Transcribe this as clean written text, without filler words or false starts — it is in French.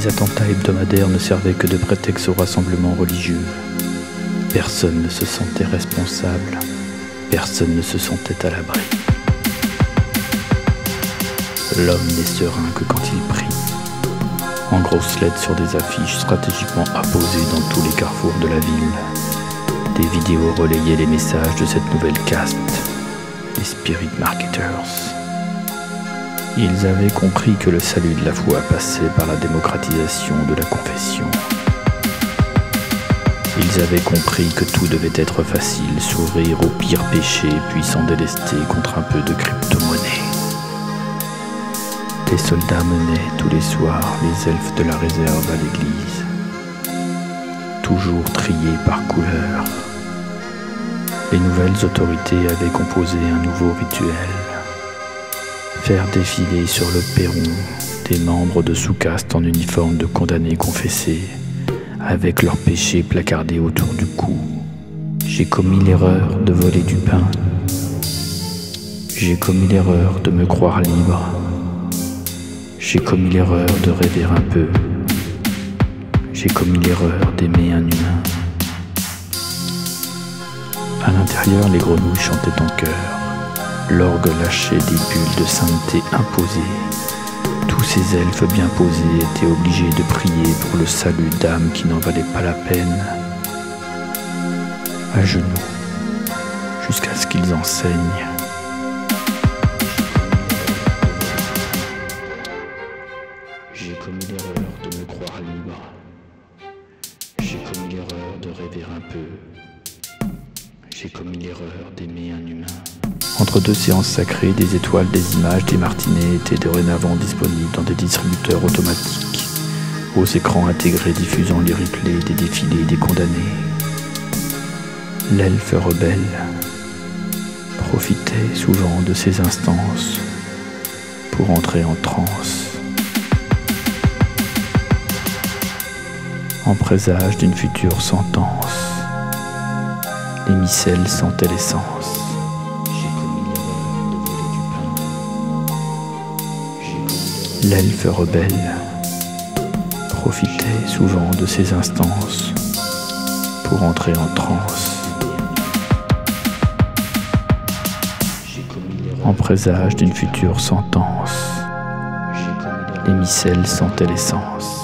Les attentats hebdomadaires ne servaient que de prétexte au rassemblement religieux. Personne ne se sentait responsable, personne ne se sentait à l'abri. L'homme n'est serein que quand il prie. En grosses lettres sur des affiches stratégiquement apposées dans tous les carrefours de la ville, des vidéos relayaient les messages de cette nouvelle caste, les spirit marketers. Ils avaient compris que le salut de la foi passait par la démocratisation de la confession. Ils avaient compris que tout devait être facile, sourire au pire péché, puis s'en délester contre un peu de crypto-monnaie. Les soldats menaient tous les soirs les elfes de la réserve à l'église, toujours triés par couleur. Les nouvelles autorités avaient composé un nouveau rituel. Faire défiler sur le perron des membres de sous-caste en uniforme de condamnés confessés, avec leurs péchés placardés autour du cou. J'ai commis l'erreur de voler du pain. J'ai commis l'erreur de me croire libre. J'ai commis l'erreur de rêver un peu. J'ai commis l'erreur d'aimer un humain. À l'intérieur, les grenouilles chantaient en chœur. L'orgue lâchait des bulles de sainteté imposées. Tous ces elfes bien posés étaient obligés de prier pour le salut d'âmes qui n'en valaient pas la peine. À genoux, jusqu'à ce qu'ils enseignent. J'ai commis l'erreur de me croire libre. J'ai commis l'erreur de rêver un peu. J'ai commis l'erreur d'aimer un humain. Entre deux séances sacrées, des étoiles, des images, des martinets étaient dorénavant disponibles dans des distributeurs automatiques, aux écrans intégrés diffusant les replays des défilés des condamnés. L'elfe rebelle profitait souvent de ces instances pour entrer en transe, en présage d'une future sentence. Les micelles sentaient l'essence. L'elfe rebelle profitait souvent de ces instances pour entrer en transe, en présage d'une future sentence. Les micelles sentaient l'essence.